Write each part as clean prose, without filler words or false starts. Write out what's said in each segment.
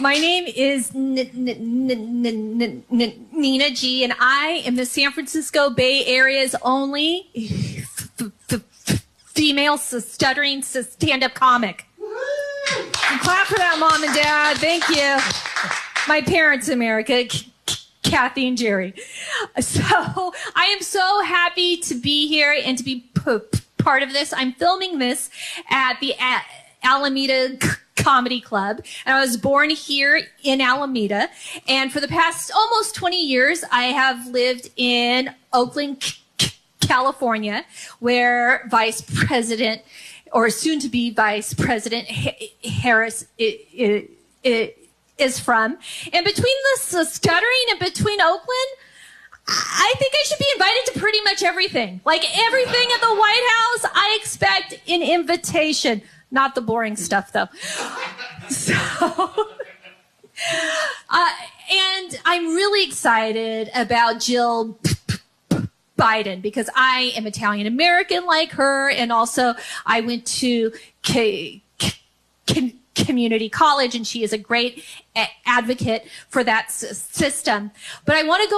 My name is Nina G, and I am the San Francisco Bay Area's only female stuttering stand-up comic. Clap for that, Mom and Dad. Thank you. My parents, America, Kathy and Jerry. So I am so happy to be here and to be part of this. I'm filming this at the Alameda Comedy Club, and I was born here in Alameda, and for the past almost 20 years I have lived in Oakland, California, where Vice President, or soon to be Vice President Harris is from. And between the stuttering and between Oakland, I think I should be invited to pretty much everything. Like everything at the White House, I expect an invitation. Not the boring stuff, though. So, and I'm really excited about Jill Biden because I am Italian American like her, and also I went to community college, and she is a great advocate for that system. But I want to go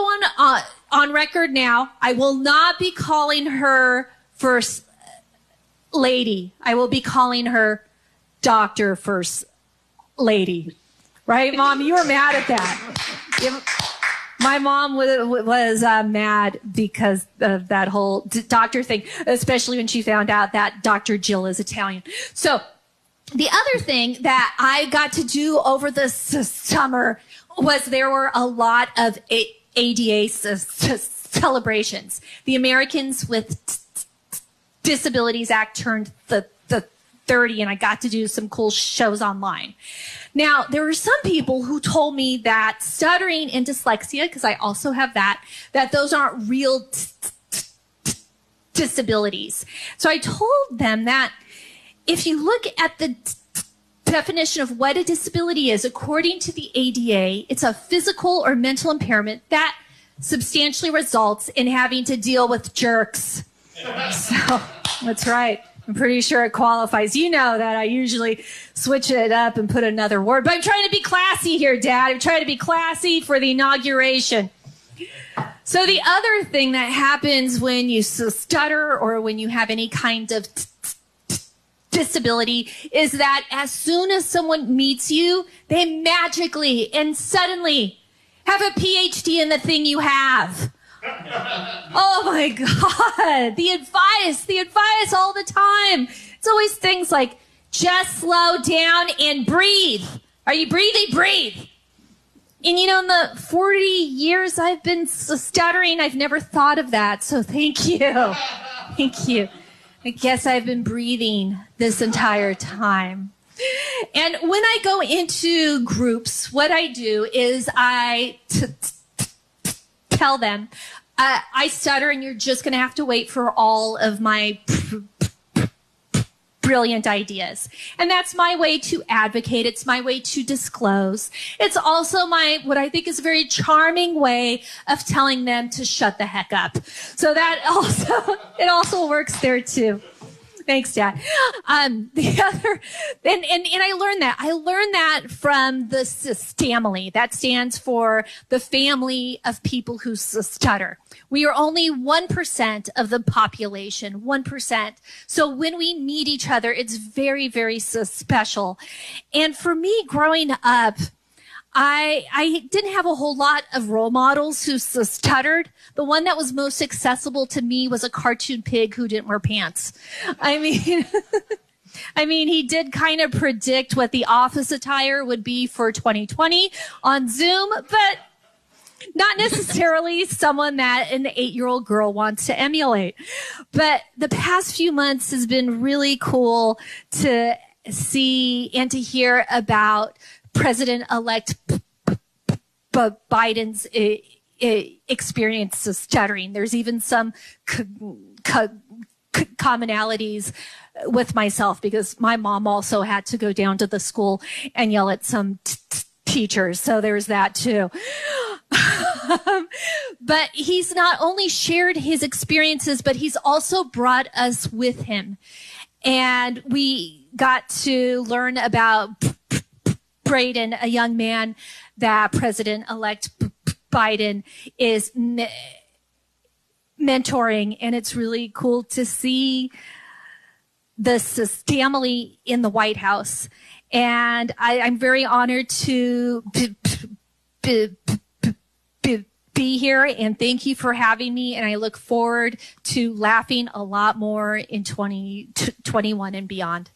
on record now. I will not be calling her First Lady. I will be calling her Dr. First Lady. Right, Mom? You were mad at that. My mom was mad because of that whole doctor thing, especially when she found out that Dr. Jill is Italian. So the other thing that I got to do over the summer was there were a lot of ADA celebrations. The Americans with Disabilities Act turned the 30, and I got to do some cool shows online. Now, there were some people who told me that stuttering and dyslexia, because I also have that those aren't real disabilities. So I told them that if you look at the definition of what a disability is, according to the ADA, it's a physical or mental impairment that substantially results in having to deal with jerks. So that's right. I'm pretty sure it qualifies. You know that I usually switch it up and put another word, but I'm trying to be classy here, Dad. I'm trying to be classy for the inauguration. So the other thing that happens when you stutter or when you have any kind of disability is that as soon as someone meets you, they magically and suddenly have a PhD in the thing you have. Oh my God. The advice all the time. It's always things like, just slow down and breathe. Are you breathing? Breathe. And you know, in the 40 years I've been stuttering, I've never thought of that. So thank you. Thank you. I guess I've been breathing this entire time. And when I go into groups, what I do is I tell them, I stutter and you're just going to have to wait for all of my brilliant ideas. And that's my way to advocate. It's my way to disclose. It's also what I think is a very charming way of telling them to shut the heck up. So that it also works there too. Thanks, Dad. The other, and I learned that. I learned that from the STAMily. That stands for the family of people who stutter. We are only 1% of the population, 1%. So when we meet each other, it's very, very special. And for me, growing up, I didn't have a whole lot of role models who stuttered. The one that was most accessible to me was a cartoon pig who didn't wear pants. I mean, he did kind of predict what the office attire would be for 2020 on Zoom, but not necessarily someone that an 8-year-old girl wants to emulate. But the past few months has been really cool to see and to hear about President-elect Biden's experience of stuttering. There's even some commonalities with myself because my mom also had to go down to the school and yell at some teachers. So there's that too. But he's not only shared his experiences, but he's also brought us with him. And we got to learn about Braden, a young man that President-elect Biden is mentoring, and it's really cool to see this family in the White House. And I'm very honored to be here, and thank you for having me. And I look forward to laughing a lot more in 2021 and beyond.